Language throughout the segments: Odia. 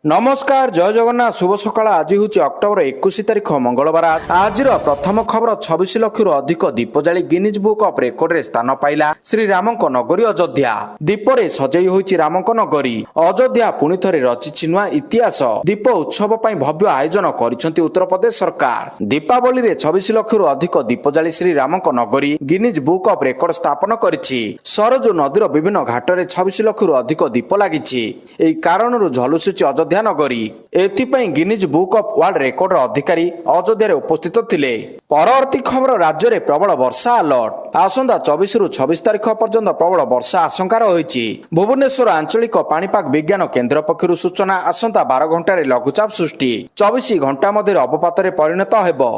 नमस्कार जय जगन्नाथ शुभ सकाळ। आज हूँ अक्टोबर 21 तारिख मंगलवार। आज प्रथम खबर 26 लाख अधिक दीप जाली गिनीज बुक अफ रेकर्ड रे स्थान पाइला श्रीराम नगरी अयोध्या। दीपरे सजई होइछि राम नगरी अयोध्या। पुणी थरे रचिछि नुआ इतिहास। दीप उत्सव पई भव्य आयोजन करिसेंति उत्तर प्रदेश सरकार। दीपावली रे 26 लाख अधिक दीप जाली श्रीराम नगरी गिनीज बुक अफ रेकर्ड स्थापन करिछि। सरजू नदीर विभिन्न घाट रे 26 लाख अधिक दीप लागिछि। एही कारणरू झलुसुछि अयोध्या नगरी। एथिपाई Guinness book of world record अधिकारी अयोध्या उपस्थित थिले। परवर्ती खबर राज्य में प्रबल वर्षा अलर्ट। आसंता 24 रु 26 तारिख पर्यंत प्रबल वर्षा आशंका रही। भुवनेश्वर आंचलिक पाणीपाग विज्ञान केन्द्र पक्षर सूचना आसंता 12 घंटे लघुचाप सृष्टि 24 घंटा मध्य अवपात परिणत हो।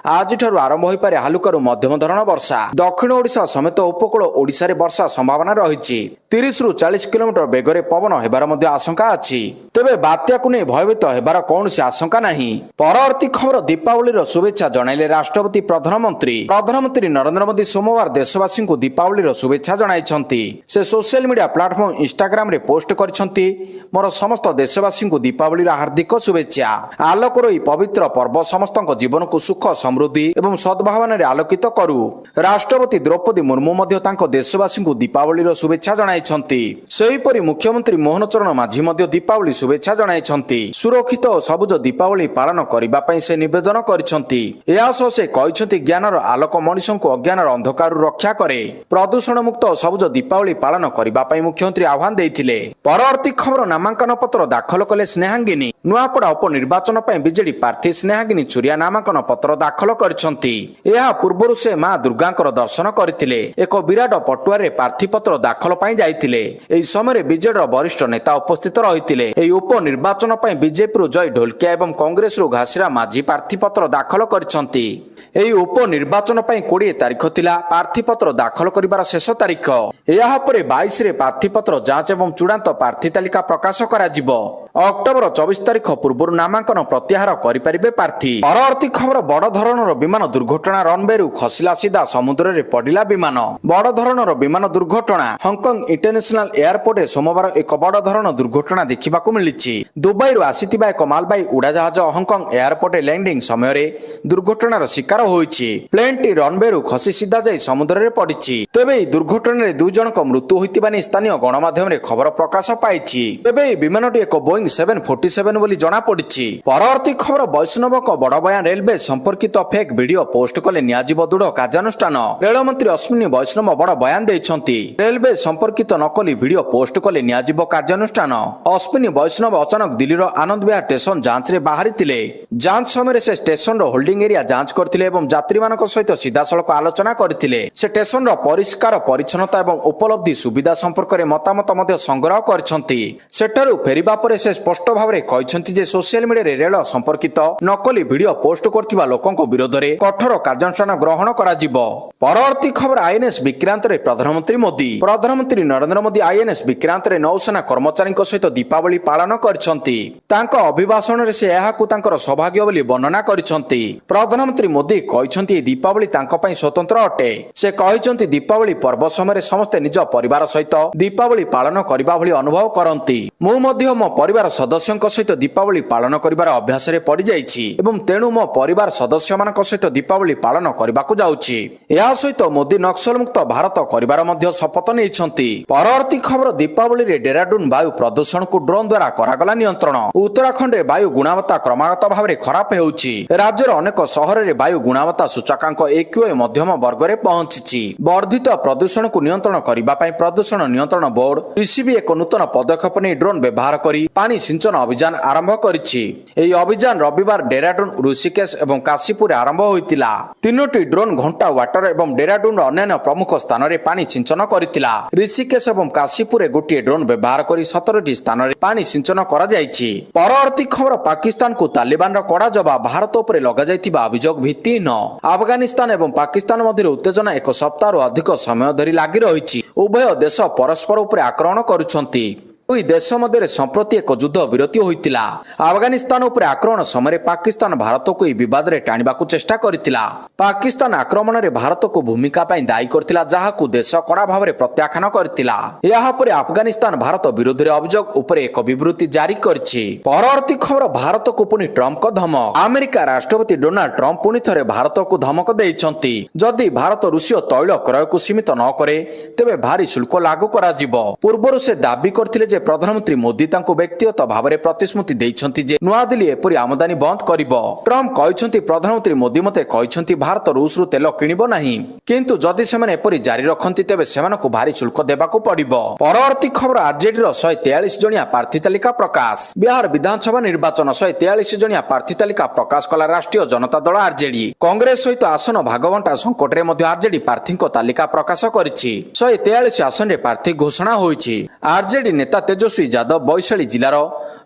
आज आरंभ हो पारे हालुकारू मध्यम धरण वर्षा। दक्षिण ओडिशा समेत उपकूल ओडिशा रे वर्षा संभावना रही। 30 रु 40 किलोमीटर बेगरे पवन हेबार आशंका अछि। तेबे बात्या को नहीं भयभीत हेबार कौनसी आशंका नहीं। परवर्ती खबर दीपावली शुभेच्छा जणाइले राष्ट्रपति प्रधानमंत्री नरेंद्र मोदी सोमवार देशवासी को दीपावली शुभेच्छा जणाइछंती। से सोशल मीडिया प्लेटफॉर्म इंस्टाग्राम रे पोस्ट करिछंती, मोर समस्त देशवासी को दीपावली हार्दिक शुभेच्छा। आलोकर ई पवित्र पर्व समस्त जीवन को सुख समृद्धि एवं सद्भावना रे आलोकित करू। राष्ट्रपति द्रौपदी मुर्मू मध्य तांको देशवासी को दीपावली शुभेच्छा जणाइछंती। सेहीपरि मुख्यमंत्री मोहन चरण माझी मध्य दीपावली शुभेच्छा जणाइछंती। सुरक्षित और सबुज दीपावली पालन करबा पई से निवेदन करिछंती। एहा सह से कहिछंती ज्ञानर आलोक मनुष्य को अज्ञानर अंधकार रक्षा करे। प्रदूषण मुक्त और सबुज दीपावली पालन करबा पई मुख्यमंत्री आह्वान देइथिले। परवर्ती खबर नामांकन पत्र दाखल कले स्नेहांगिनी। नुआपड़ा उपनिर्वाचन पई बीजेडी प्रार्थी स्नेहांगिनी छुरिया नामांकन पत्र दाखल करिछंती। एहा पूर्वरु से मां दुर्गांकर दर्शन करथिले। एक विराट पटुआरे प्रार्थी पत्र दाखल पई जाइथिले। एही समय बीजेडीर वरिष्ठ नेता उपस्थित रहिथिले। एही उपनिर्वाचन पई बीजेपी जय ढोलकिया एवं कांग्रेस घासीरा माझी प्रार्थी पत्र दाखल करिछंती। एही उपनिर्वाचन पई 20 तारिख थिला प्रार्थी पत्र दाखल करिबार शेष तारिख। एहा परे 22 रे प्रार्थी पत्र जांच एवं चूड़ांत प्रार्थी तालिका प्रकाश करा जिवो। अक्टोबर 24 तारिख पूर्व नामांकन प्रत्याहार करिपारिबे प्रार्थी। परवर्ती खबर बड़ धरणर विमान दुर्घटना रनवेरू खसिला सीधा समुद्र रे पडिला विमान। बड़ धरणर विमान दुर्घटना हांगकांग इंटरनेशनल एयरपोर्ट सोमवार एक बड़ धरण दुर्घटना देखिबाकू मिलिछि। दुबईरू आसीथिबा एक मालबाही उड़ाजहाज हांगकांग एयरपोर्ट लैंडिंग समय रे दुर्घटनार शिकार होइछि। प्लेनटी रनवेरू खसी सीधा जाई समुद्र रे पडिछि। तेबे दुर्घटना रे 2 जनक मृत्यु होइतिबा नै स्थानीय गणमाध्यम रे खबर प्रकाश पाइछि। तेबे विमानटी एक बोइंग 747 बोली जणा पडिछि। परवर्ती खबर वैष्णवक बड़ बयान रेलवे संपर्कित फेक वीडियो पोस्ट कले न्याजीव दृढ़ कार्यानुष्ठान। रेल मंत्री अश्विनी वैष्णव बड़ बयान दैछंती। रेलवे संपर्कित नकली वीडियो पोस्ट कले न्याजीव कार्यानुष्ठान। अश्विनी वैष्णव अचानक दिल्लीर आनंद विहार स्टेशन जांच रे बाहरिथिले। जांच समय से स्टेशन रो होल्डिंग एरिया जांच करथिले एवं यात्री मानक सहित सीधासलख आलोचना करथिले। से स्टेशन रो परिष्कार परिच्छन्नता एवं उपलब्धि सुविधा संपर्क रे मतामत मध्ये संग्रह करछंती। सेठारु फेरिबा परे से स्पष्ट भाबरे कहिसंती जे सोशल मीडिया रे रेल संपर्कित नकली वीडियो पोस्ट करथिबा लोकंक विरोध रे कठोर कार्यानुष्ठान ग्रहण करा जिवो। परवर्ती खबर आईएनएस विक्रांत रे प्रधानमंत्री नरेंद्र मोदी आईएनएस विक्रांत रे नौसेना कर्मचारी सहित दीपावली पालन करछंती। तांको अभिभाषण रे से एहाकू तांकर सौभाग्य बोली वर्णना करछंती। प्रधानमंत्री मोदी कहिसंती दीपावली तांको पई स्वतंत्र अटे। से कहिसंती दीपावली पर्व समय समस्त निज परिवार सहित दीपावली पालन करिबा भली अनुभव करंती। मु मध्य मो परिवार सदस्यक सहित दीपावली पालन करिबार अभ्यास रे पड़ी जाइछि एवं तेणु मो परिवार सदस्य मानक सहित दीपावली पालन करिबाकू जाउछि। एहा सहित मोदी नक्सल मुक्त भारत करिबार मध्य शपथ नेइछंती। परवर्ती खबर दीपावली रे डेराडून वायु प्रदूषण को ड्रोन द्वारा करागला नियंत्रण। उत्तराखंड रे वायु गुणवत्ता क्रमागत भाव रे खराब हेउछि। राज्यर अनेक शहर रे वायु गुणवत्ता सूचकांक AQI मध्यम वर्ग रे पहुंचिछि। वर्धित प्रदूषण को नियंत्रण करिबा पई प्रदूषण नियंत्रण बोर्ड PCB एक नूतन पदक्षेप नै ड्रोन व्यवहार करी पानी सिंचन अभियान आरंभ करिछि। एही अभियान रविवार डेराडून ऋषिकेश एवं काशीपुर आरंभ होइतिला। 3टी ड्रोन घंटा वाटर एवं डेराडून अन्य प्रमुख स्थान रे पानी सिंचन करितिला। ऋषिकेश एवं काशीपुर गोटे ड्रोन व्यवहार करी 17टी स्थान रे पानी सिंचन करा जाइछि। परवर्ती खबर पाकिस्तान को तालिबान रा कड़ा जवाब। भारत उपरे लगा जाइतिबा अभियोग भित्तिहीन। अफगानिस्तान एवं पाकिस्तान मध्य उत्तेजना एक सप्ताह अधिक समय धरी लागि रहिछि। उभय देश परस्पर उपरे आक्रमण करुछंती। ଦୁଇ ଦେଶ ମଧ୍ୟରେ ସମ୍ପ୍ରତି ଏକ ଯୁଦ୍ଧ ବିରତି ହୋଇଥିଲା। ଆଫଗାନିସ୍ତାନ ଉପରେ ଆକ୍ରମଣ ସମୟରେ ପାକିସ୍ତାନ ଭାରତକୁ ଏହି ବିବାଦରେ ଟାଣିବାକୁ ଚେଷ୍ଟା କରିଥିଲା। ପାକିସ୍ତାନ ଆକ୍ରମଣରେ ଭାରତକୁ ଭୂମିକା ପାଇଁ ଦାୟୀ କରିଥିଲା, ଯାହାକୁ ଦେଶ କଡ଼ା ଭାବରେ ପ୍ରତ୍ୟାଖ୍ୟାନ କରିଥିଲା। ଏହାପରେ ଆଫଗାନିସ୍ତାନ ଭାରତ ବିରୋଧରେ ଅଭିଯୋଗ ଉପରେ ଏକ ବିବୃତ୍ତି ଜାରି କରିଛି। ପରବର୍ତ୍ତୀ ଖବର, ଭାରତକୁ ପୁଣି ଟ୍ରମ୍ପଙ୍କ ଧମକ। ଆମେରିକା ରାଷ୍ଟ୍ରପତି ଡୋନାଲ୍ଡ ଟ୍ରମ୍ପ ପୁଣି ଥରେ ଭାରତକୁ ଧମକ ଦେଇଛନ୍ତି। ଯଦି ଭାରତ ରୁଷୀୟ ତୈଳ କ୍ରୟକୁ ସୀମିତ ନ କରେ ତେବେ ଭାରି ଶୁଳ୍କ ଲାଗୁ କରାଯିବ। ପୂର୍ବରୁ ସେ ଦାବି କରିଥିଲେ ଯେ ପ୍ରଧାନମନ୍ତ୍ରୀ ମୋଦି ତାଙ୍କୁ ବ୍ୟକ୍ତିଗତ ଭାବରେ ପ୍ରତିଶ୍ରୁତି ଦେଇଛନ୍ତି ଯେ ନୂଆଦିଲ୍ଲୀ ଏପରି ଆମଦାନୀ ବନ୍ଦ କରିବ। ଟ୍ରମ୍ପ କହିଛନ୍ତି, ପ୍ରଧାନମନ୍ତ୍ରୀ ମୋଦି ମୋତେ କହିଛନ୍ତି ଭାରତ ରୁଷରୁ ତେଲ କିଣିବ ନାହିଁ, କିନ୍ତୁ ଯଦି ସେମାନେ ଏପରି ଜାରି ରଖନ୍ତି ତେବେ ସେମାନଙ୍କୁ ଭାରି ଶୁଳ୍କ ଦେବାକୁ ପଡ଼ିବ। ପରବର୍ତ୍ତୀ ଖବର, ଆରଜେଡିର 143 ଜଣିଆ ପ୍ରାର୍ଥୀ ତାଲିକା ପ୍ରକାଶ। ବିହାର ବିଧାନସଭା ନିର୍ବାଚନ 143 ଜଣିଆ ପ୍ରାର୍ଥୀ ତାଲିକା ପ୍ରକାଶ କଲା ରାଷ୍ଟ୍ରୀୟ ଜନତା ଦଳ ଆରଜେଡି। କଂଗ୍ରେସ ସହିତ ଆସନ ଭାଗବଣ୍ଟା ସଂକଟରେ ମଧ୍ୟ ଆରଜେଡି ପ୍ରାର୍ଥୀଙ୍କ ତାଲିକା ପ୍ରକାଶ କରିଛି। 143 ଆସନରେ ପ୍ରାର୍ଥୀ ଘୋଷଣା ହୋଇଛି। ଆରଜେଡି ନେତା ତେଜସ୍ୱୀ ଯାଦବ ବୈଶାଳୀ ଜିଲ୍ଲାର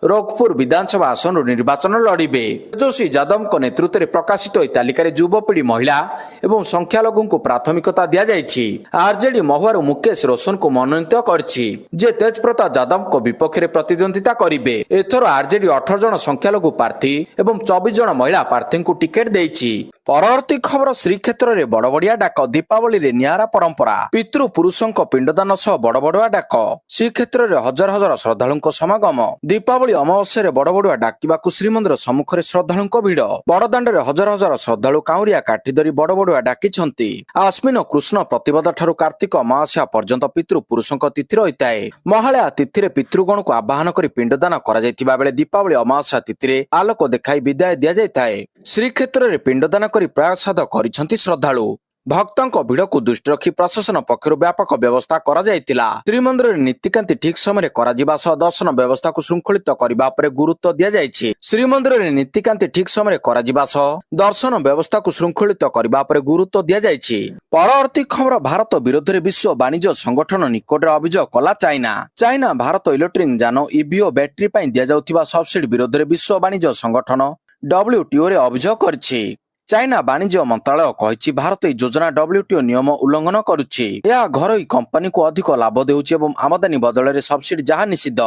ରୋଗପୁର ବିଧାନସଭା ଆସନରୁ ନିର୍ବାଚନ ଲଢ଼ିବେ। ତେଜସ୍ୱୀ ଯାଦବଙ୍କ ନେତୃତ୍ୱରେ ପ୍ରକାଶିତ ଏହି ତାଲିକାରେ ଯୁବପିଢ଼ି, ମହିଳା ଏବଂ ସଂଖ୍ୟାଲଘୁଙ୍କୁ ପ୍ରାଥମିକତା ଦିଆଯାଇଛି। ଆରଜେଡି ମହୁଆରୁ ମୁକେଶ ରୋଶନଙ୍କୁ ମନୋନୀତ କରିଛି, ଯିଏ ତେଜପ୍ରତାପ ଯାଦବଙ୍କ ବିପକ୍ଷରେ ପ୍ରତିଦ୍ୱନ୍ଦିତା କରିବେ। ଏଥର ଆରଜେଡି 18 ଜଣ ସଂଖ୍ୟାଲଘୁ ପ୍ରାର୍ଥୀ ଏବଂ 24 ଜଣ ମହିଳା ପ୍ରାର୍ଥୀଙ୍କୁ ଟିକେଟ ଦେଇଛି। ପରବର୍ତ୍ତୀ ଖବର, ଶ୍ରୀକ୍ଷେତ୍ରରେ ବଡ଼ବଡ଼ିଆ ଡାକ। ଦୀପାବଳିରେ ନିଆରା ପରମ୍ପରା। ପିତୃପୁରୁଷଙ୍କ ପିଣ୍ଡଦାନ ସହ ବଡ଼ବଡ଼ୁଆ ଡାକ। ଶ୍ରୀକ୍ଷେତ୍ରରେ ହଜାର ହଜାର ଶ୍ରଦ୍ଧାଳୁଙ୍କ ସମାଗମ। ଦୀପାବଳି ଅମାବାସ୍ୟାରେ ବଡ଼ବଡ଼ୁଆ ଡାକିବାକୁ ଶ୍ରୀମନ୍ଦିର ସମ୍ମୁଖରେ ଶ୍ରଦ୍ଧାଳୁଙ୍କ ଭିଡ଼। ବଡ଼ଦାଣ୍ଡରେ ହଜାର ହଜାର ଶ୍ରଦ୍ଧାଳୁ କାଉଁରିଆ କାଠି ଧରି ବଡ଼ବଡ଼ୁଆ ଡାକିଛନ୍ତି। ଆଶ୍ୱିନ କୃଷ୍ଣ ପ୍ରତିପଦ ଠାରୁ କାର୍ତ୍ତିକ ଅମାବାସ୍ୟା ପର୍ଯ୍ୟନ୍ତ ପିତୃପୁରୁଷଙ୍କ ତିଥି ରହିଥାଏ। ମହାଳୟା ତିଥିରେ ପିତୃଗଣକୁ ଆବାହନ କରି ପିଣ୍ଡଦାନ କରାଯାଇଥିବା ବେଳେ ଦୀପାବଳି ଅମାବାସ୍ୟା ତିଥିରେ ଆଲୋକ ଦେଖାଇ ବିଦାୟ ଦିଆଯାଇଥାଏ। ଶ୍ରୀକ୍ଷେତ୍ରରେ ପିଣ୍ଡଦାନ କରି ପ୍ରସାଦ କରିଛନ୍ତି ଶ୍ରଦ୍ଧାଳୁ। ଭକ୍ତଙ୍କ ଭିଡକୁ ଦୃଷ୍ଟି ରଖି ପ୍ରଶାସନ ପକ୍ଷରୁ ବ୍ୟାପକ ବ୍ୟବସ୍ଥା କରାଯାଇଥିଲା। ଶ୍ରୀମନ୍ଦିରରେ ନୀତିକାନ୍ତି ଠିକ ସମୟରେ କରାଯିବା ସହ ଦର୍ଶନ ବ୍ୟବସ୍ଥାକୁ ଶୃଙ୍ଖଳିତ କରିବା ଉପରେ ଗୁରୁତ୍ୱ ଦିଆଯାଇଛି। ଶ୍ରୀମନ୍ଦିରରେ ନୀତିକାନ୍ତି ଠିକ ସମୟରେ କରାଯିବା ସହ ଦର୍ଶନ ବ୍ୟବସ୍ଥାକୁ ଶୃଙ୍ଖଳିତ କରିବା ଉପରେ ଗୁରୁତ୍ୱ ଦିଆଯାଇଛି। ପରବର୍ତ୍ତୀ ଖବର, ଭାରତ ବିରୋଧରେ ବିଶ୍ୱ ବାଣିଜ୍ୟ ସଂଗଠନ ନିକଟରେ ଅଭିଯୋଗ କଲା ଚାଇନା। ଚାଇନା ଭାରତ ଇଲେକ୍ଟ୍ରିକ୍ ଯାନ, ଇଭି ଓ ବ୍ୟାଟେରୀ ପାଇଁ ଦିଆଯାଉଥିବା ସବସିଡି ବିରୋଧରେ ବିଶ୍ୱ ବାଣିଜ୍ୟ ସଂଗଠନ WTOରେ ଅଭିଯୋଗ କରିଛି। ଚାଇନା ବାଣିଜ୍ୟ ମନ୍ତ୍ରାଳୟ କହିଛି, ଭାରତ ଏହି ଯୋଜନା WTO ନିୟମ ଉଲ୍ଲଂଘନ କରୁଛି। ଏହା ଘରୋଇ କମ୍ପାନୀକୁ ଅଧିକ ଲାଭ ଦେଉଛି ଏବଂ ଆମଦାନୀ ବଦଳରେ ସବସିଡି ଯାହା ନିଷିଦ୍ଧ,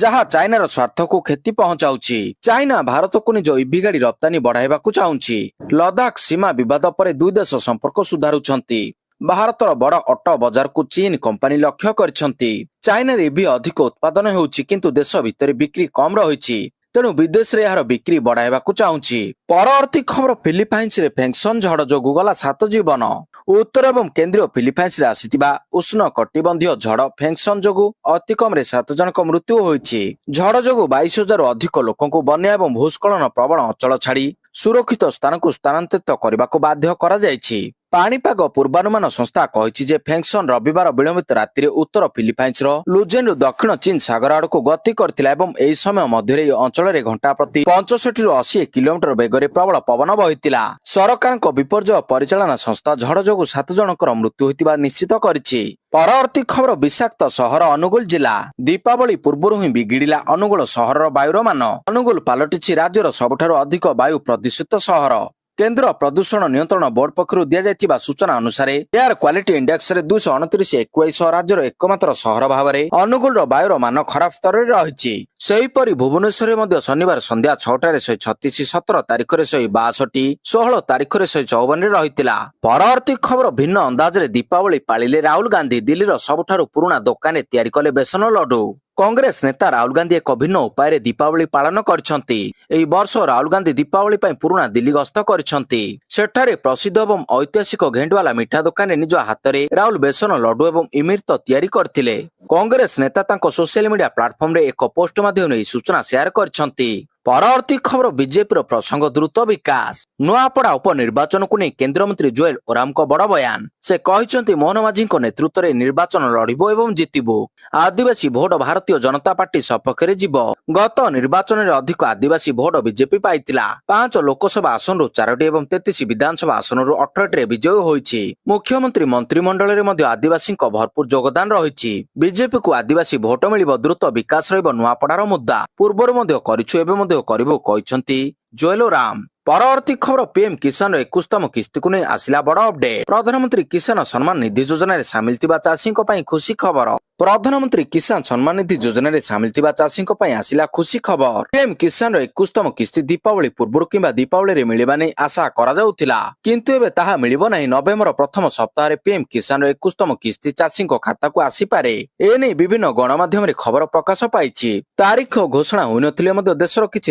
ଯାହା ଚାଇନାର ସ୍ୱାର୍ଥକୁ କ୍ଷତି ପହଞ୍ଚାଉଛି। ଚାଇନା ଭାରତକୁ ନିଜ ଇଭି ଗାଡି ରପ୍ତାନୀ ବଢାଇବାକୁ ଚାହୁଁଛି। ଲଦାଖ ସୀମା ବିବାଦ ପରେ ଦୁଇ ଦେଶ ସମ୍ପର୍କ ସୁଧାରୁଛନ୍ତି। ଭାରତର ବଡ଼ ଅଟୋ ବଜାରକୁ ଚୀନ କମ୍ପାନୀ ଲକ୍ଷ୍ୟ କରିଛନ୍ତି। ଚାଇନାରେ ଇଭି ଅଧିକ ଉତ୍ପାଦନ ହେଉଛି, କିନ୍ତୁ ଦେଶ ଭିତରେ ବିକ୍ରି କମ୍ ରହିଛି। ତେଣୁ ବିଦେଶରେ ଏହାର ବିକ୍ରି ବଢାଇବାକୁ ଚାହୁଁଛି। ପରବର୍ତ୍ତୀ ଖବର, ଫିଲିପାଇନ୍ସରେ ଫେଙ୍ଗସନ ଝଡ଼ ଯୋଗୁଁ ଗଲା 7 ଜୀବନ। ଉତ୍ତର ଏବଂ କେନ୍ଦ୍ରୀୟ ଫିଲିପାଇନ୍ସରେ ଆସିଥିବା ଉଷ୍ଣ କଟିବନ୍ଧୀୟ ଝଡ଼ ଫେଙ୍ଗସନ ଯୋଗୁଁ ଅତି କମରେ 7 ଜଣଙ୍କ ମୃତ୍ୟୁ ହୋଇଛି। ଝଡ଼ ଯୋଗୁଁ 22,000ରୁ ଅଧିକ ଲୋକଙ୍କୁ ବନ୍ୟା ଏବଂ ଭୂସ୍ଖଳନ ପ୍ରବଣ ଅଞ୍ଚଳ ଛାଡ଼ି ସୁରକ୍ଷିତ ସ୍ଥାନକୁ ସ୍ଥାନାନ୍ତରିତ କରିବାକୁ ବାଧ୍ୟ କରାଯାଇଛି। ପାଣିପାଗ ପୂର୍ବାନୁମାନ ସଂସ୍ଥା କହିଛି ଯେ ଫେଙ୍ଗସନ ରବିବାର ବିଳମ୍ବିତ ରାତିରେ ଉତ୍ତର ଫିଲିପାଇନ୍ସର ଲୁଜେନରୁ ଦକ୍ଷିଣ ଚୀନ ସାଗର ଆଡକୁ ଗତି କରିଥିଲା ଏବଂ ଏହି ସମୟ ମଧ୍ୟରେ ଏହି ଅଞ୍ଚଳରେ ଘଣ୍ଟା ପ୍ରତି 65ରୁ 80 କିଲୋମିଟର ବେଗରେ ପ୍ରବଳ ପବନ ବହିଥିଲା। ସରକାରଙ୍କ ବିପର୍ଯ୍ୟୟ ପରିଚାଳନା ସଂସ୍ଥା ଝଡ଼ ଯୋଗୁଁ 7 ଜଣଙ୍କର ମୃତ୍ୟୁ ହୋଇଥିବା ନିଶ୍ଚିତ କରିଛି। ପରବର୍ତ୍ତୀ ଖବର, ବିଷାକ୍ତ ସହର ଅନୁଗୁଳ ଜିଲ୍ଲା। ଦୀପାବଳି ପୂର୍ବରୁ ହିଁ ବିଗିଡ଼ିଲା ଅନୁଗୁଳ ସହରର ବାୟୁର ମାନ। ଅନୁଗୁଳ ପାଲଟିଛି ରାଜ୍ୟର ସବୁଠାରୁ ଅଧିକ ବାୟୁ ପ୍ରଦୂଷିତ ସହର। କେନ୍ଦ୍ର ପ୍ରଦୂଷଣ ନିୟନ୍ତ୍ରଣ ବୋର୍ଡ ପକ୍ଷରୁ ଦିଆଯାଇଥିବା ସୂଚନା ଅନୁସାରେ ଏୟାର କ୍ୱାଲିଟି ଇଣ୍ଡେକ୍ସରେ 229/21 ରାଜ୍ୟର ଏକମାତ୍ର ସହର ଭାବରେ ଅନୁଗୁଳର ବାୟୁର ମାନ ଖରାପ ସ୍ତରରେ ରହିଛି। ସେହିପରି ଭୁବନେଶ୍ୱରରେ ମଧ୍ୟ ଶନିବାର ସନ୍ଧ୍ୟା 6ଟାରେ 136, 17 ତାରିଖରେ 162, 16 ତାରିଖରେ 154ରେ ରହିଥିଲା। ପରବର୍ତ୍ତୀ ଖବର, ଭିନ୍ନ ଅନ୍ଦାଜରେ ଦୀପାବଳି ପାଳିଲେ ରାହୁଲ ଗାନ୍ଧୀ। ଦିଲ୍ଲୀର ସବୁଠାରୁ ପୁରୁଣା ଦୋକାନରେ ତିଆରି କଲେ ବେସନ ଲଡୁ। କଂଗ୍ରେସ ନେତା ରାହୁଲ ଗାନ୍ଧୀ ଏକ ଭିନ୍ନ ଉପାୟରେ ଦୀପାବଳି ପାଳନ କରିଛନ୍ତି। ଏହି ବର୍ଷ ରାହୁଲ ଗାନ୍ଧୀ ଦୀପାବଳି ପାଇଁ ପୁରୁଣା ଦିଲ୍ଲୀ ଗସ୍ତ କରିଛନ୍ତି। ସେଠାରେ ପ୍ରସିଦ୍ଧ ଏବଂ ଐତିହାସିକ ଘେଣ୍ଡୁଆଲା ମିଠା ଦୋକାନରେ ନିଜ ହାତରେ ରାହୁଲ ବେସନ ଲଡୁ ଏବଂ ଇମିର୍ତ ତିଆରି କରିଥିଲେ। କଂଗ୍ରେସ ନେତା ତାଙ୍କ ସୋସିଆଲ ମିଡିଆ ପ୍ଲାଟଫର୍ମରେ ଏକ ପୋଷ୍ଟ ମାଧ୍ୟମରେ ଏହି ସୂଚନା ସେୟାର କରିଛନ୍ତି। ପରବର୍ତ୍ତୀ ଖବର, ବିଜେପିର ପ୍ରସଙ୍ଗ ଦ୍ରୁତ ବିକାଶ। ନୂଆପଡା ଉପନିର୍ବାଚନକୁ ନେଇ କେନ୍ଦ୍ରମନ୍ତ୍ରୀ ଜୁଏଲ ଓରାମଙ୍କ ବଡ ବୟାନ। ସେ କହିଛନ୍ତି, ମୋହନ ମାଝୀଙ୍କ ନେତୃତ୍ୱରେ ନିର୍ବାଚନ ଲଢିବୁ ଏବଂ ଜିତିବୁ। ଆଦିବାସୀ ଭୋଟ ଭାରତୀୟ ଜନତା ପାର୍ଟି ସପକ୍ଷରେ ଯିବ। ଗତ ନିର୍ବାଚନରେ ଅଧିକ ଆଦିବାସୀ ଭୋଟ ବିଜେପି ପାଇଥିଲା। 5 ଲୋକସଭା ଆସନରୁ 4ଟି ଏବଂ 33 ବିଧାନସଭା ଆସନରୁ 18ଟିରେ ବିଜୟୀ ହୋଇଛି। ମୁଖ୍ୟମନ୍ତ୍ରୀ ମନ୍ତ୍ରିମଣ୍ଡଳରେ ମଧ୍ୟ ଆଦିବାସୀଙ୍କ ଭରପୁର ଯୋଗଦାନ ରହିଛି। ବିଜେପିକୁ ଆଦିବାସୀ ଭୋଟ ମିଳିବ, ଦ୍ରୁତ ବିକାଶ ରହିବ ନୂଆପଡାର ମୁଦ୍ଦା। ପୂର୍ବରୁ ମଧ୍ୟ କରିଛୁ, ଏବେ ମଧ୍ୟ କରିବୁ, କହିଛନ୍ତି ଜୁଏଲ ଓରାମ। ପରବର୍ତ୍ତୀ ଖବର ପିଏମ୍ କିଷାନର 21ତମ କିସ୍ତିକୁ ନେଇ ଆସିଲା ବଡ଼ ଅପଡେଟ୍। ପ୍ରଧାନମନ୍ତ୍ରୀ କିଷାନ ସମ୍ମାନ ନିଧି ଯୋଜନାରେ ସାମିଲ ଥିବା ଚାଷୀଙ୍କ ପାଇଁ ଖୁସି ଖବର। ପ୍ରଧାନମନ୍ତ୍ରୀ କିଷାନ ସମ୍ମାନ ନିଧି ଯୋଜନାରେ ସାମିଲ ଥିବା ଚାଷୀଙ୍କ ପାଇଁ ଆସିଲା ଖୁସି ଖବର। ପିଏମ୍ କିଷାନର 21ତମ କିସ୍ତି ଦୀପାବଳି ପୂର୍ବରୁ କିମ୍ବା ଦୀପାବଳିରେ ମିଳିବା ନେଇ ଆଶା କରାଯାଉଥିଲା, କିନ୍ତୁ ଏବେ ତାହା ମିଳିବ ନାହିଁ। ନଭେମ୍ବର ପ୍ରଥମ ସପ୍ତାହରେ ପିଏମ୍ କିଷାନର 21ତମ କିସ୍ତି ଚାଷୀଙ୍କ ଖାତାକୁ ଆସିପାରେ। ଏନେଇ ବିଭିନ୍ନ ଗଣମାଧ୍ୟମରେ ଖବର ପ୍ରକାଶ ପାଇଛି। ତାରିଖ ଘୋଷଣା ହୋଇନଥିଲେ ମଧ୍ୟ ଦେଶର କିଛି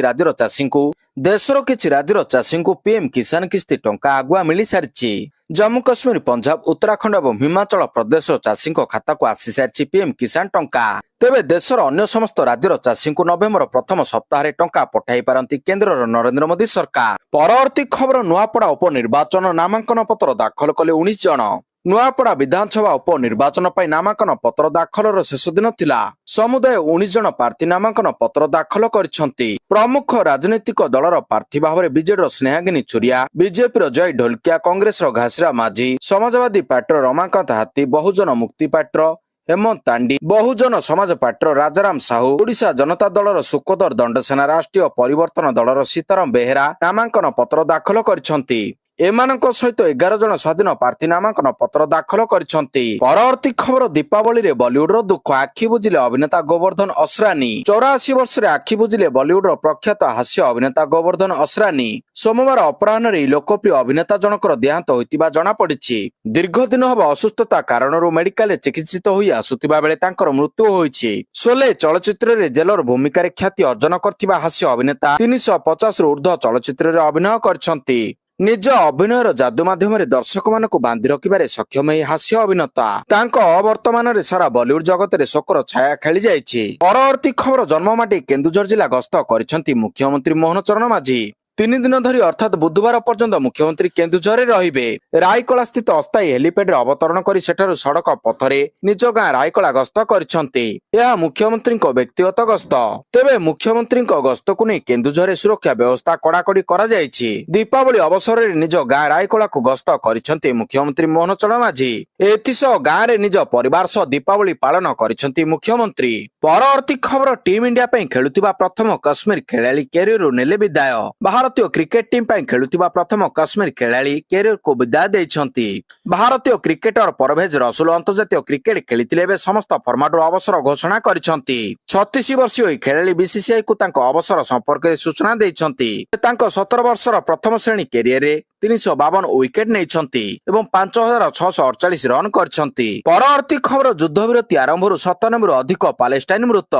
ରାଜ୍ୟର ଚାଷୀଙ୍କୁ ପିଏମ୍ କିଷାନ କିସ୍ତି ଟଙ୍କା ଆଗୁଆ ମିଳିସାରିଛି। ଜମ୍ମୁ କାଶ୍ମୀର, ପଞ୍ଜାବ, ଉତ୍ତରାଖଣ୍ଡ ଏବଂ ହିମାଚଳ ପ୍ରଦେଶର ଚାଷୀଙ୍କ ଖାତାକୁ ଆସିସାରିଛି ପିଏମ୍ କିଷାନ ଟଙ୍କା। ତେବେ ଦେଶର ଅନ୍ୟ ସମସ୍ତ ରାଜ୍ୟର ଚାଷୀଙ୍କୁ ନଭେମ୍ବର ପ୍ରଥମ ସପ୍ତାହରେ ଟଙ୍କା ପଠାଇ ପାରନ୍ତି କେନ୍ଦ୍ରର ନରେନ୍ଦ୍ର ମୋଦି ସରକାର। ପରବର୍ତ୍ତୀ ଖବର, ନୂଆପଡ଼ା ଉପନିର୍ବାଚନ ନାମାଙ୍କନ ପତ୍ର ଦାଖଲ କଲେ 19 ଜଣ। ନୂଆପଡ଼ା ବିଧାନସଭା ଉପନିର୍ବାଚନ ପାଇଁ ନାମାଙ୍କନ ପତ୍ର ଦାଖଲର ଶେଷ ଦିନ ଥିଲା। ସମୁଦାୟ 19 ଜଣ ପ୍ରାର୍ଥୀ ନାମାଙ୍କନ ପତ୍ର ଦାଖଲ କରିଛନ୍ତି। ପ୍ରମୁଖ ରାଜନୈତିକ ଦଳର ପ୍ରାର୍ଥୀ ଭାବରେ ବିଜେଡିର ସ୍ନେହାଗିନୀ ଛୁରିଆ, ବିଜେପିର ଜୟ ଢୋଲକିଆ, କଂଗ୍ରେସର ଘାସିରା ମାଝୀ, ସମାଜବାଦୀ ପାର୍ଟିର ରମାକାନ୍ତ ହାତୀ, ବହୁଜନ ମୁକ୍ତି ପାର୍ଟିର ହେମନ୍ତ ତାଣ୍ଡି, ବହୁଜନ ସମାଜ ପାର୍ଟିର ରାଜାରାମ ସାହୁ, ଓଡ଼ିଶା ଜନତା ଦଳର ସୁକୋଦର ଦଣ୍ଡସେନା, ରାଷ୍ଟ୍ରୀୟ ପରିବର୍ତ୍ତନ ଦଳର ସୀତାରାମ ବେହେରା ନାମାଙ୍କନ ପତ୍ର ଦାଖଲ କରିଛନ୍ତି। ଏମାନଙ୍କ ସହିତ 11 ଜଣ ସ୍ୱାଧୀନ ପ୍ରାର୍ଥୀ ନାମାଙ୍କନ ପତ୍ର ଦାଖଲ କରିଛନ୍ତି। ପରବର୍ତ୍ତୀ ଖବର, ଦୀପାବଳିରେ ବଲିଉଡର ଦୁଃଖ, ଆଖି ବୁଜିଲେ ଅଭିନେତା ଗୋବର୍ଦ୍ଧନ ଅସରାନୀ। 84 ବର୍ଷରେ ଆଖି ବୁଜିଲେ ବଲିଉଡର ପ୍ରଖ୍ୟାତ ହାସ୍ୟ ଅଭିନେତା ଗୋବର୍ଦ୍ଧନ ଅସରାନୀ। ସୋମବାର ଅପରାହ୍ନରେ ଏହି ଲୋକପ୍ରିୟ ଅଭିନେତା ଜଣଙ୍କର ଦେହାନ୍ତ ହୋଇଥିବା ଜଣାପଡ଼ିଛି। ଦୀର୍ଘ ଦିନ ହେବ ଅସୁସ୍ଥତା କାରଣରୁ ମେଡିକାଲରେ ଚିକିତ୍ସିତ ହୋଇ ଆସୁଥିବା ବେଳେ ତାଙ୍କର ମୃତ୍ୟୁ ହୋଇଛି। ଶୋଲେ ଚଳଚ୍ଚିତ୍ରରେ ଜେଲର ଭୂମିକାରେ ଖ୍ୟାତି ଅର୍ଜନ କରିଥିବା ହାସ୍ୟ ଅଭିନେତା 350ରୁ ଉର୍ଦ୍ଧ୍ୱ ଚଳଚ୍ଚିତ୍ରରେ ଅଭିନୟ କରିଛନ୍ତି। ନିଜ ଅଭିନୟର ଯାଦୁ ମାଧ୍ୟମରେ ଦର୍ଶକମାନଙ୍କୁ ବାନ୍ଧି ରଖିବାରେ ସକ୍ଷମ ଏହି ହାସ୍ୟ ଅଭିନେତା। ତାଙ୍କ ଅବର୍ତ୍ତମାନରେ ସାରା ବଲିଉଡ ଜଗତରେ ଶୋକର ଛାୟା ଖେଳିଯାଇଛି। ପରବର୍ତ୍ତୀ ଖବର, ଜନ୍ମମାଟି କେନ୍ଦୁଝର ଜିଲ୍ଲା ଗସ୍ତ କରିଛନ୍ତି ମୁଖ୍ୟମନ୍ତ୍ରୀ ମୋହନ ଚରଣ ମାଝୀ। 3 ଦିନ ଧରି ଅର୍ଥାତ୍ ବୁଧବାର ପର୍ଯ୍ୟନ୍ତ ମୁଖ୍ୟମନ୍ତ୍ରୀ କେନ୍ଦୁଝରରେ ରହିବେ। ରାଇକଳା ସ୍ଥିତ ଅସ୍ଥାୟୀ ହେଲିପ୍ୟାଡରେ ଅବତରଣ କରି ସେଠାରୁ ସଡ଼କ ପଥରେ ନିଜ ଗାଁ ରାଇକଳା ଗସ୍ତ କରିଛନ୍ତି। ଏହା ମୁଖ୍ୟମନ୍ତ୍ରୀଙ୍କ ବ୍ୟକ୍ତିଗତ ଗସ୍ତ। ତେବେ ମୁଖ୍ୟମନ୍ତ୍ରୀଙ୍କ ଗସ୍ତକୁ ନେଇ କେନ୍ଦୁଝରରେ ସୁରକ୍ଷା ବ୍ୟବସ୍ଥା କଡ଼ାକଡ଼ି କରାଯାଇଛି। ଦୀପାବଳି ଅବସରରେ ନିଜ ଗାଁ ରାଇକଳାକୁ ଗସ୍ତ କରିଛନ୍ତି ମୁଖ୍ୟମନ୍ତ୍ରୀ ମୋହନ ଚରଣ ମାଝୀ। ଏଥିସହ ଗାଁରେ ନିଜ ପରିବାର ସହ ଦୀପାବଳି ପାଳନ କରିଛନ୍ତି ମୁଖ୍ୟମନ୍ତ୍ରୀ। ପରବର୍ତ୍ତୀ ଖବର, ଟିମ୍ ଇଣ୍ଡିଆ ପାଇଁ ଖେଳୁଥିବା ପ୍ରଥମ କାଶ୍ମୀର ଖେଳାଳି କ୍ୟାରିୟରରୁ ନେଲେ ବିଦାୟ। ଭାରତୀୟ କ୍ରିକେଟ ଟିମ୍ ପାଇଁ ଖେଳୁଥିବା ପ୍ରଥମ କାଶ୍ମୀର ଖେଳାଳି କ୍ୟାରିୟରକୁ ବିଦାୟ ଦେଇଛନ୍ତି। ଭାରତୀୟ କ୍ରିକେଟର ପରଭେଜ ରସୁଲ ଅନ୍ତର୍ଜାତୀୟ କ୍ରିକେଟ ଖେଳିଥିଲେ, ଏବେ ସମସ୍ତ ଫର୍ମାଟରୁ ଅବସର ଘୋଷଣା କରିଛନ୍ତି। 36 ବର୍ଷୀୟ ଏହି ଖେଳାଳି ବିସିସିଆଇକୁ ତାଙ୍କ ଅବସର ସମ୍ପର୍କରେ ସୂଚନା ଦେଇଛନ୍ତି। ତାଙ୍କ 17 ବର୍ଷର ପ୍ରଥମ ଶ୍ରେଣୀ କ୍ୟାରିୟରରେ 352 ୱିକେଟ ନେଇଛନ୍ତି ଏବଂ 5648 ରନ୍ କରିଛନ୍ତି। ପରବର୍ତ୍ତୀ ଖବର, ଯୁଦ୍ଧବିରତି ଆରମ୍ଭରୁ 97ରୁ ଅଧିକ ପାଲେଷ୍ଟାଇନ ମୃତ।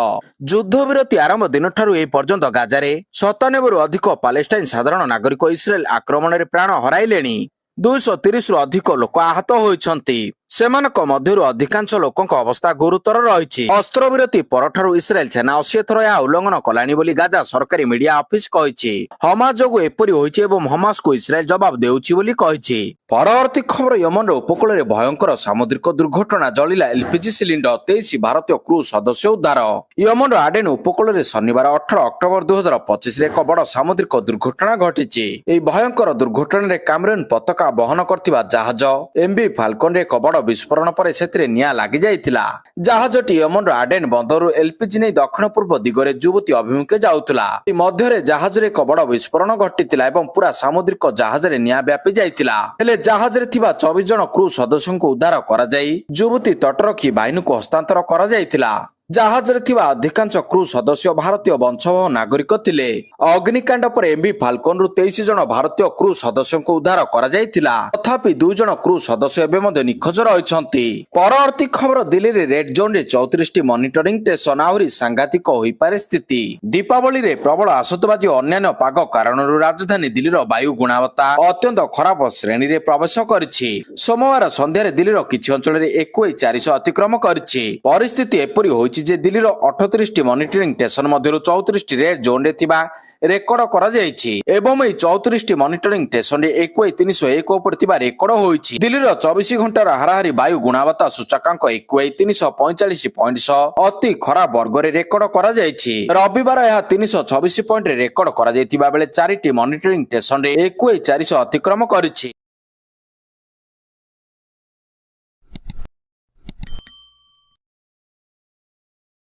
ଯୁଦ୍ଧବିରତି ଆରମ୍ଭ ଦିନଠାରୁ ଏ ପର୍ଯ୍ୟନ୍ତ ଗାଜାରେ 97ରୁ ଅଧିକ ପାଲେଷ୍ଟାଇନ ସାଧାରଣ ନାଗରିକ ଇସ୍ରାଏଲ ଆକ୍ରମଣରେ ପ୍ରାଣ ହରାଇଲେଣି। 230ରୁ ଅଧିକ ଲୋକ ଆହତ ହୋଇଛନ୍ତି। ସେମାନଙ୍କ ମଧ୍ୟରୁ ଅଧିକାଂଶ ଲୋକଙ୍କ ଅବସ୍ଥା ଗୁରୁତର ରହିଛି। ଅସ୍ତ୍ରବିରତି ପରଠାରୁ ଇସ୍ରାଏଲ ସେନା 80 ଥର ଏହା ଉଲ୍ଲଂଘନ କଲାଣି ବୋଲି ଗାଜା ସରକାରୀ ମିଡିଆ ଅଫିସ କହିଛି। ହମାସ ଯୋଗୁଁ ଏପରି ହୋଇଛି ଏବଂ ହମାସକୁ ଇସ୍ରାଏଲ ଜବାବ ଦେଉଛି ବୋଲି କହିଛି। ପରବର୍ତ୍ତୀ ଖବର, ୟେମନର ଉପକୂଳରେ ଭୟଙ୍କର ସାମୁଦ୍ରିକ ଦୁର୍ଘଟଣା, ଜଳିଲା ଏଲପିଜି ସିଲିଣ୍ଡର, 23 ଭାରତୀୟ କ୍ରୁ ସଦସ୍ୟ ଉଦ୍ଧାର। ୟେମନର ଆଡେନ ଉପକୂଳରେ ଶନିବାର 18 ଅକ୍ଟୋବର 2025ରେ ଏକ ବଡ଼ ସାମୁଦ୍ରିକ ଦୁର୍ଘଟଣା ଘଟିଛି। ଏହି ଭୟଙ୍କର ଦୁର୍ଘଟଣାରେ କାମରୁନ ପତାକା ବହନ କରୁଥିବା ଜାହାଜ ଏମ୍ଭି ଫାଲକନରେ ଏକ ବଡ଼ ବିସ୍ଫୋରଣ ପରେ ସେଥିରେ ନିଆଁ ଲାଗି ଯାଇଥିଲା। ଜାହାଜଟି ୟେମନର ଆଡେନ ବନ୍ଦରରୁ ଏଲପିଜି ନେଇ ଦକ୍ଷିଣ ପୂର୍ବ ଦିଗରେ ଜିବୁତି ଅଭିମୁଖେ ଯାଉଥିଲା। ଏହି ମଧ୍ୟରେ ଜାହାଜରେ ଏକ ବଡ଼ ବିସ୍ଫୋରଣ ଘଟିଥିଲା ଏବଂ ପୁରା ସାମୁଦ୍ରିକ ଜାହାଜରେ ନିଆଁ ବ୍ୟାପି ଯାଇଥିଲା। ହେଲେ ଜାହାଜରେ ଥିବା 24 ଜଣ କ୍ରୁ ସଦସ୍ୟଙ୍କୁ ଉଦ୍ଧାର କରାଯାଇ ଜିବୁତି ତଟରକ୍ଷୀ ବାହିନୀକୁ ହସ୍ତାନ୍ତର କରାଯାଇଥିଲା। ଜାହାଜରେ ଥିବା ଅଧିକାଂଶ କ୍ରୁ ସଦସ୍ୟ ଭାରତୀୟ ବଂଶୋଦ୍ଭବ ନାଗରିକ ଥିଲେ। ଅଗ୍ନିକାଣ୍ଡ ପରେ ଏମ୍ଭି ଫାଲକନରୁ 23 ଜଣ ଭାରତୀୟ କ୍ରୁ ସଦସ୍ୟଙ୍କୁ ଉଦ୍ଧାର କରାଯାଇଥିଲା। ତଥାପି 2 ଜଣ କ୍ରୁ ସଦସ୍ୟ ଏବେ ମଧ୍ୟ ନିଖୋଜ ରହିଛନ୍ତି। ପରବର୍ତ୍ତୀ ଖବର, ଦିଲ୍ଲୀରେ ରେଡ୍ ଜୋନରେ 34ଟି ମନିଟରିଂ ଷ୍ଟେସନ, ଆହୁରି ସାଂଘାତିକ ହୋଇପାରେ ସ୍ଥିତି। ଦୀପାବଳିରେ ପ୍ରବଳ ଆତସବାଜି ଓ ଅନ୍ୟାନ୍ୟ ପାଗ କାରଣରୁ ରାଜଧାନୀ ଦିଲ୍ଲୀର ବାୟୁ ଗୁଣବତ୍ତା ଅତ୍ୟନ୍ତ ଖରାପ ଶ୍ରେଣୀରେ ପ୍ରବେଶ କରିଛି। ସୋମବାର ସନ୍ଧ୍ୟାରେ ଦିଲ୍ଲୀର କିଛି ଅଞ୍ଚଳରେ AQI 400 ଅତିକ୍ରମ କରିଛି। ପରିସ୍ଥିତି ଏପରି ହୋଇଛି ଯେ ଦିଲ୍ଲୀର 38ଟି ମନିଟରିଂ ଷ୍ଟେସନ ମଧ୍ୟରୁ 34ଟି ରେଡ୍ ଜୋନରେ ଥିବା ରେକର୍ଡ କରାଯାଇଛି ଏବଂ ଏହି 34ଟି ମନିଟରିଂ ଷ୍ଟେସନରେ AQI 301 ଉପରେ ଥିବା ରେକର୍ଡ ହୋଇଛି। ଦିଲ୍ଲୀର 24 ଘଣ୍ଟାର ହାରାହାରି ବାୟୁ ଗୁଣବତ୍ତା ସୂଚକାଙ୍କ AQI 345.6 ଅତି ଖରାପ ବର୍ଗରେ ରେକର୍ଡ କରାଯାଇଛି। ରବିବାର ଏହା 326 ପଏଣ୍ଟରେ ରେକର୍ଡ କରାଯାଇଥିବା ବେଳେ 4ଟି ମନିଟରିଂ ଷ୍ଟେସନରେ AQI 400 ଅତିକ୍ରମ କରିଛି।